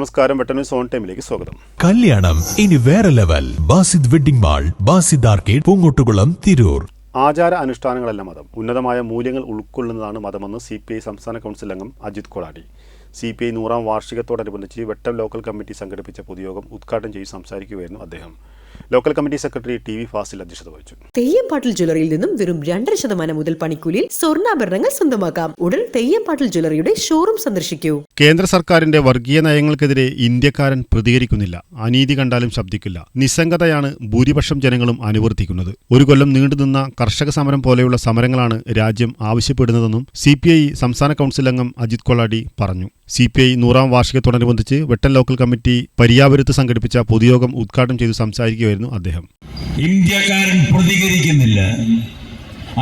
നമസ്കാരം. വെട്ടന്യൂസ് ഓൺ ടൈമിലേക്ക് സ്വാഗതം. കല്യാണം ഇനി വേറെ level. Basid wedding mall, Basid arcade, Poongottukulam, Tirur. ആചാര അനുഷ്ഠാനങ്ങളല്ല മതം, ഉന്നതമായ മൂല്യങ്ങൾ ഉൾക്കൊള്ളുന്നതാണ് മതമെന്ന് CPI സംസ്ഥാന കൗൺസിൽ അംഗം അജിത് കൊളാടി. CPI 100ാം വാർഷികത്തോടനുബന്ധിച്ച് വെട്ടം ലോക്കൽ കമ്മിറ്റി സംഘടിപ്പിച്ച പൊതുയോഗം ഉദ്ഘാടനം ചെയ്ത് സംസാരിക്കുകയായിരുന്നു അദ്ദേഹം. Local committee secretary TV Fasil അധ്യക്ഷത വഹിച്ചു. തെയ്യംപാട്ടിൽ ജ്വല്ലറിയിൽ നിന്നും വെറും 2% മുതൽ പണിക്കൂലിയിൽ സ്വർണ്ണാഭരണങ്ങൾ സ്വന്തമാക്കാം. ഉടൻ തെയ്യംപാട്ടിൽ ജ്വല്ലറിയുടെ ഷോറൂം സന്ദർശിക്കൂ. കേന്ദ്ര സർക്കാരിന്റെ വർഗീയ നയങ്ങൾക്കെതിരെ ഇന്ത്യക്കാരൻ പ്രതികരിക്കുന്നില്ല. അനീതി കണ്ടാലും ശബ്ദിക്കില്ല. നിസ്സംഗതയാണ് ഭൂരിപക്ഷം ജനങ്ങളും അനുവർത്തിക്കുന്നത്. ഒരു കൊല്ലം നീണ്ടുനിന്ന കർഷക സമരം പോലെയുള്ള സമരങ്ങളാണ് രാജ്യം ആവശ്യപ്പെടുന്നതെന്നും CPI സംസ്ഥാന കൗൺസിൽ അംഗം അജിത് കൊളാടി പറഞ്ഞു. CPI 100ാം വാർഷികത്തോടനുബന്ധിച്ച് വെട്ടം ലോക്കൽ കമ്മിറ്റി പരിയാപുരത്ത് സംഘടിപ്പിച്ച പൊതുയോഗം ഉദ്ഘാടനം ചെയ്ത് സംസാരിക്കുകയായിരുന്നു അദ്ദേഹം. ഇന്ത്യക്കാരൻ പ്രതികരിക്കുന്നില്ല,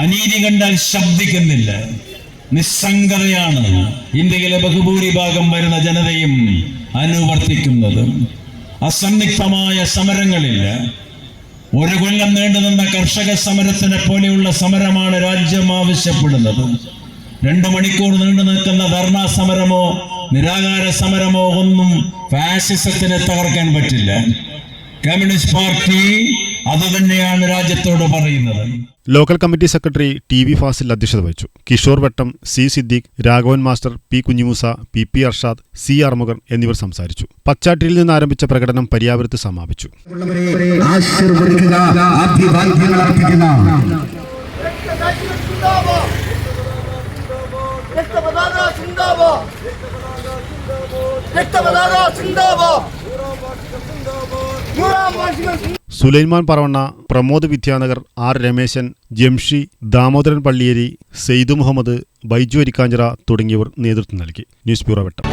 അനീതി കണ്ടാൽ ശബ്ദിക്കുന്നില്ല. നിസ്സംഗതയാണ് ഇന്ത്യയിലെ ബഹുഭൂരിഭാഗം വരുന്ന ജനതയും അനുവർത്തിക്കുന്നത്. അസന്നിഗ്ധമായ സമരങ്ങളില്ല. ഒരു കൊല്ലം നീണ്ടുനിന്ന കർഷക സമരത്തിനെ പോലെയുള്ള സമരമാണ് രാജ്യം ആവശ്യപ്പെടുന്നത്. 2 മണിക്കൂർ നീണ്ടു നിൽക്കുന്ന ധർണാ സമരമോ നിരാകാര സമരമോ ഒന്നും ഫാസിസത്തിനെ തകർക്കാൻ പറ്റില്ല. കമ്മ്യൂണിസ്റ്റ് പാർട്ടി അതുതന്നെയാണ് രാജ്യത്തോട് പറയുന്നത്. Local committee secretary TV Fasil അധ്യക്ഷത വഹിച്ചു. Kishor Vettam, C Siddique, Raghavan master, P Kunhimoosa, PP Arshad, C Arumukhan എന്നിവർ സംസാരിച്ചു. പച്ചാട്ടിയിൽ നിന്ന് ആരംഭിച്ച പ്രകടനം പരിയാപുരത്ത് സമാപിച്ചു. സുലൈമാൻ പറവണ്ണ, പ്രമോദ് വിദ്യാനഗർ, R രമേശൻ, ജംഷി, ദാമോദരൻ പള്ളിയേരി, സെയ്ദു മുഹമ്മദ്, ബൈജു അരിക്കാഞ്ചിറ തുടങ്ങിയവർ നേതൃത്വം നൽകി. ന്യൂസ് ബ്യൂറോ വെട്ടം.